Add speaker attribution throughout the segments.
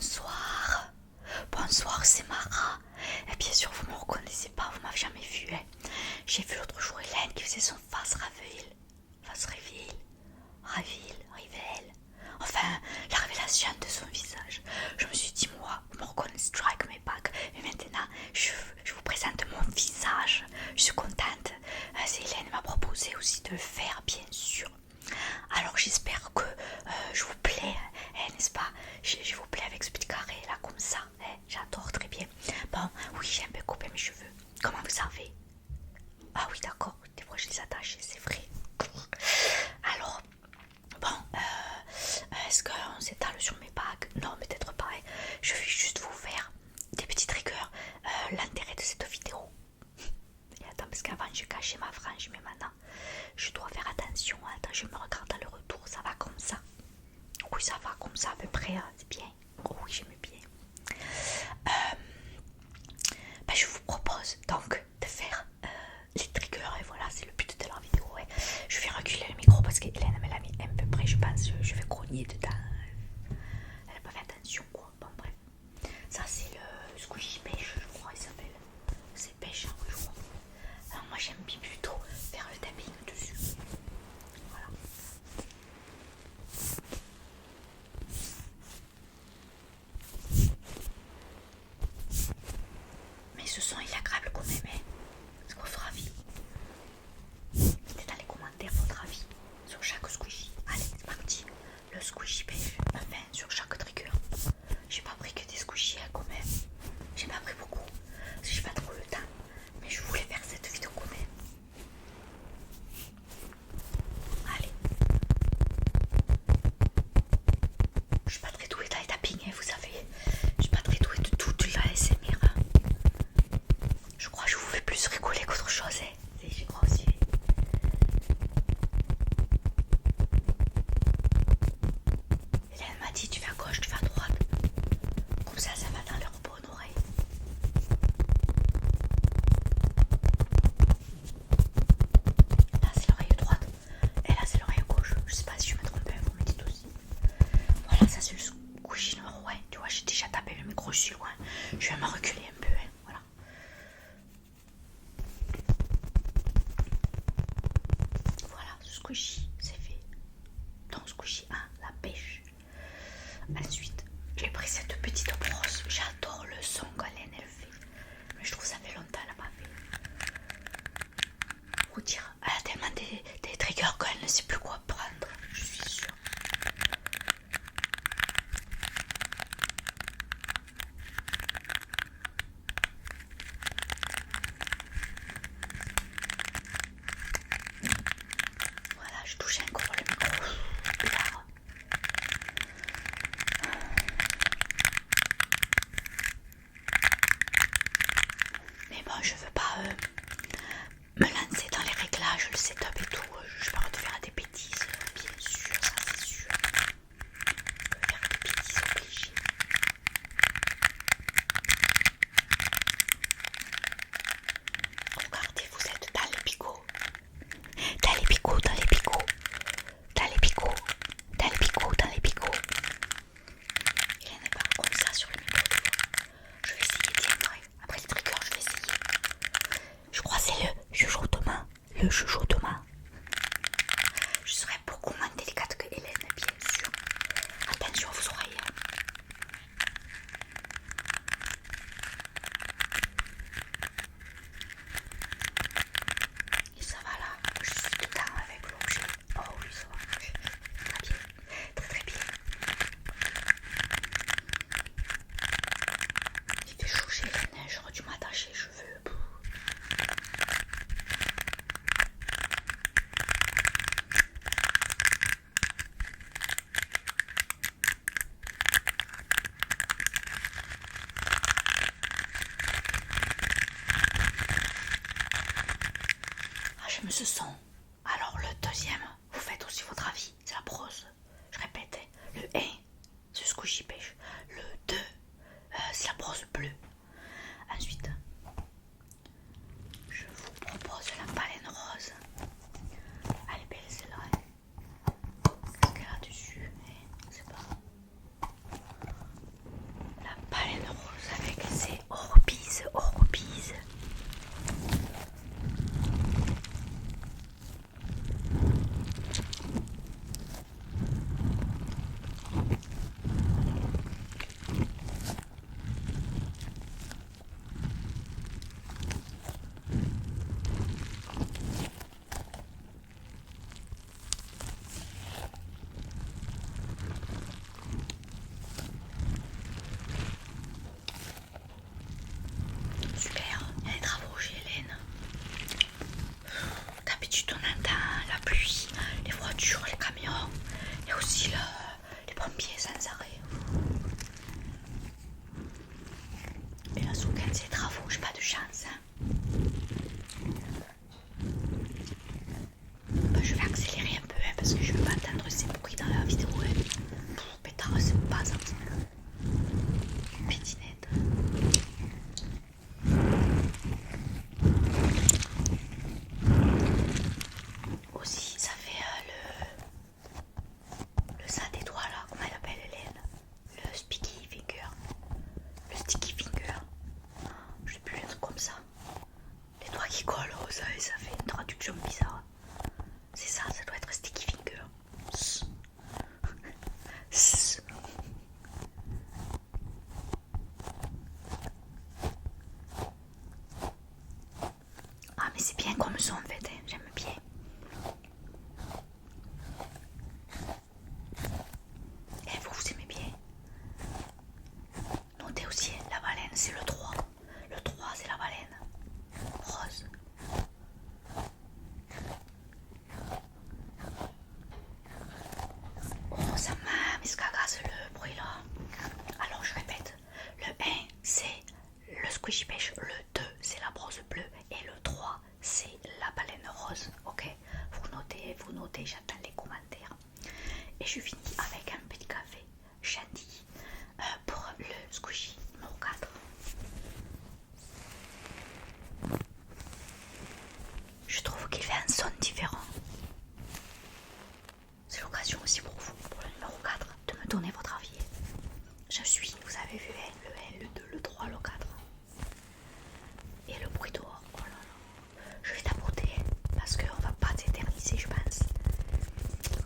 Speaker 1: Bonsoir. Bonsoir, c'est Mara. Et bien sûr, vous ne me reconnaissez pas, vous ne m'avez jamais vu. Hein. J'ai vu l'autre jour Hélène qui faisait son face reveal. Face reveal. Reveal. Enfin, la révélation de son visage. Je me suis dit, moi, vous me reconnaissez avec mes bagues. Mais maintenant, je vous présente mon visage. Je suis contente. Hélène m'a proposé aussi de le faire, bien sûr. Alors j'espère que je vous plais, n'est-ce pas? Je vous plais avec ce petit carré là comme ça, j'adore très bien. Bon, oui, j'ai un peu coupé mes cheveux. Comment vous savez? Ah oui, d'accord, des fois je les attache, c'est vrai. Alors, bon, est-ce qu'on s'étale sur mes bagues? Non, peut-être pas. Je vais juste vous faire des petites rigueurs. L'intérêt de cette vidéo. Et attends, parce qu'avant je cachais ma frange, mais maintenant je dois faire attention. Attends, je me regarde à le retour, ça va comme ça. Oui, ça va comme ça à peu près, c'est bien. Oh oui, j'aime bien. Je vous propose donc de faire les triggers, et voilà, c'est le but de la vidéo. Ouais. Je vais reculer le micro parce qu'Hélène me l'a mis un peu près, je pense. Je vais grogner dedans. Elle n'a pas fait attention, quoi. Bon, bref. Ça, c'est le squishy pêche, je crois, il s'appelle. C'est pêche, hein, je crois. Alors, moi, j'aime bien plutôt faire le tapping dessus. Voilà. Mais ce son il est agréable quand même, hein. C'est votre avis? Mettez dans les commentaires votre avis sur chaque squishy. Allez, c'est parti. Le squishy pêche, enfin sur chaque trigger. J'ai pas pris que des squishies quand même. J'ai pas pris beaucoup parce que j'ai pas trop le temps. Mais je voulais faire cette vidéo quand même. Allez. Je suis pas très douée dans les tapping, hein, vous savez. Je suis pas très douée de toute la SMR. Je crois que je vous fais plus rigoler qu'autre chose, hein. Je crois aussi. Hélène m'a dit tu fais à gauche, tu fais à droite. Comme ça va dans leur bonne oreille. Là c'est l'oreille droite et là c'est l'oreille gauche. Je sais pas si je me trompe, vous me dites aussi. Voilà, ça c'est le squishy numéro 1. Tu vois, j'ai déjà tapé le micro, je suis loin. Je vais me reculer un peu, hein. Voilà. Voilà, ce squishy, c'est fait. Donc squishy 1, la pêche. Ensuite, j'ai pris cette petite brosse. J'adore le son qu'Hélène elle fait. Mais je trouve que ça fait longtemps qu'elle n'a pas fait. Vous dire, elle a tellement des triggers qu'elle ne sait plus quoi prendre. Je suis sûre. Voilà, je touche encore le micro. Là. Mais bon, je veux pas me lancer dans les réglages, le setup et tout. Je peux te faire des bêtises, bien sûr, ça c'est sûr. Je peux faire des bêtises obligées. Regardez, vous êtes dans les picots. Dans les picots, dans les picots. Dans les picots. Dans les picots, dans les picots. Il n'est pas comme ça sur le micro. Je vais essayer d'y entrer. Après le trigger, je vais essayer. Je crois que c'est le chuchotement. Le chuchotement. Je serai beaucoup moins délicate que Hélène, bien sûr. Attention à vos oreilles. Et ça va là, je suis dedans avec l'objet. Oh oui, ça va. Très bien. Très très bien. Il fait chaud chez Hélène, j'aurais dû m'attacher les cheveux. Ah, j'aime ce son. Alors le deuxième, vous faites aussi votre avis, c'est la brosse. Je répète, le 1, c'est squishy pêche. Le 2, c'est la brosse bleue. Ensuite, je vous propose la baleine rose. Elle est belle celle-là. Qu'est-ce qu'elle a dessus? C'est pas. qui colle, oh, ça fait une traduction bizarre. C'est ça, ça doit être sticky finger. Ah mais c'est bien comme son en fait, hein. J'aime bien. Et vous aimez bien. Notez aussi la baleine, c'est le 3. Le 3 c'est la baleine. Rose. Oh ça m'a mis ce cagasse le bruit là. Alors je répète, le 1 c'est le squishy pêche, le 2 c'est la brosse bleue et le 3 c'est la baleine rose. Ok, vous notez, j'attends les commentaires. Et je finis avec un petit café chantilly pour le squishy numéro 4. Je trouve qu'il fait un son différent. C'est l'occasion aussi pour vous, pour le numéro 4, de me donner votre avis. Je suis, vous avez vu, le 1, le 2, le 3, le 4. Et le bruit dehors, oh là là. Je vais tapoter parce qu'on va pas s'éterniser, je pense.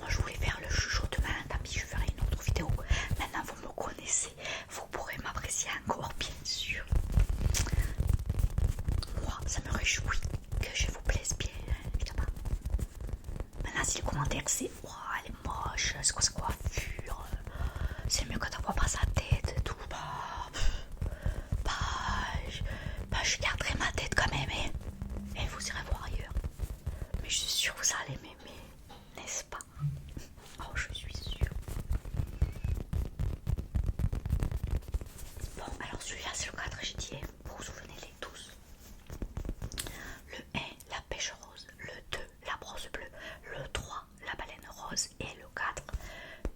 Speaker 1: Moi je voulais faire le chuchotement, tant pis, je ferai une autre vidéo. Maintenant vous me connaissez, vous pourrez m'apprécier encore, bien sûr. Moi, ça me réjouit que je vous plaise bien, évidemment. Maintenant, si le commentaire c'est « Waouh, elle est moche, c'est quoi sa coiffure, c'est mieux quand on voit pas sa tête et tout », je garderai ma tête quand même, hein. Et vous irez voir ailleurs. Mais je suis sûre que vous allez m'aimer, n'est-ce pas? Oh, je suis sûre. Bon, alors celui-là c'est le 4, j'ai dit, vous vous souvenez-les tous. Le 1, la pêche rose. Le 2, la brosse bleue. Le 3, la baleine rose. Et le 4,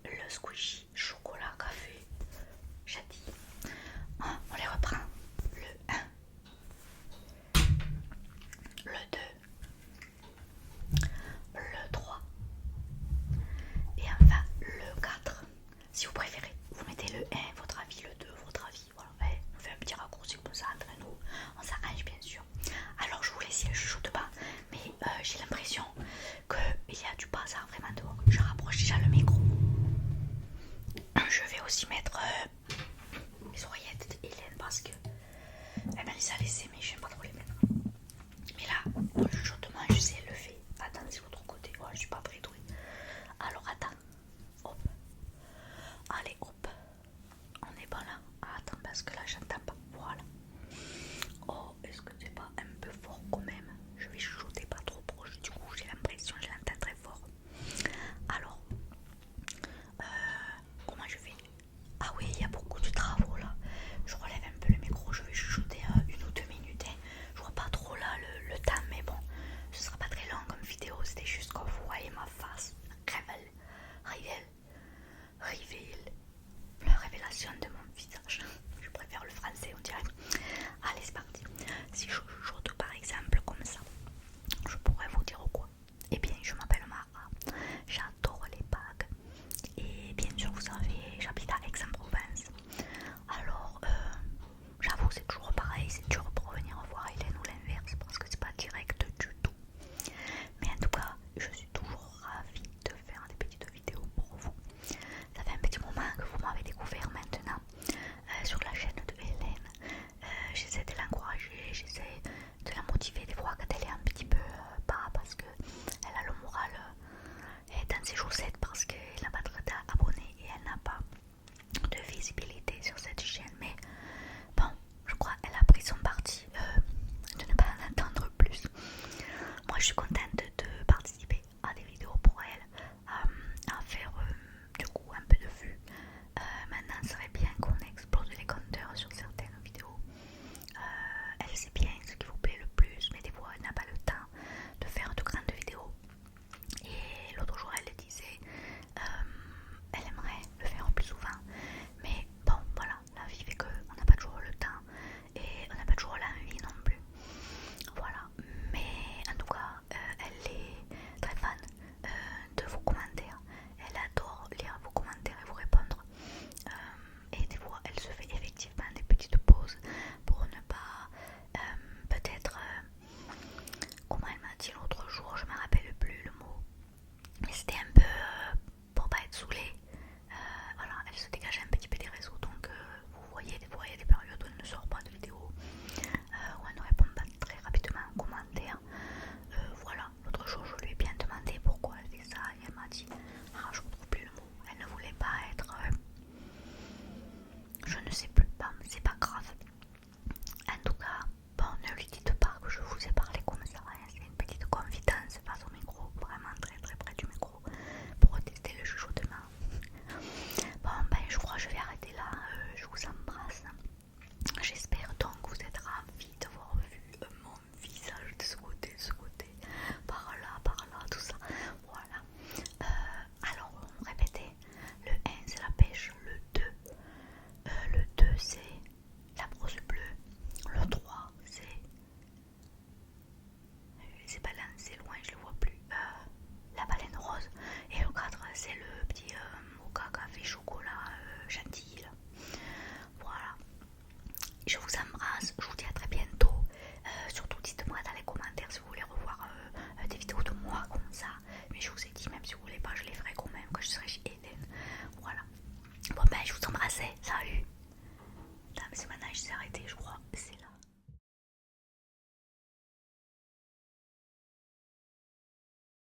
Speaker 1: le squishy chocolat café. J'ai dit. On les reprend. Le 1, le 2, le 3 et enfin le 4. Si vous préférez, vous mettez le 1, votre avis, le 2, votre avis. Voilà, on fait un petit raccourci comme ça entre nous. On s'arrange bien sûr. Alors je vous laisse le chuchote pas, mais j'ai l'impression qu'il y a du bazar vraiment dehors. Je rapproche déjà le micro. Je vais aussi mettre mes oreillettes Hélène parce que elle m'a les a laissées, mais j'aime pas trop.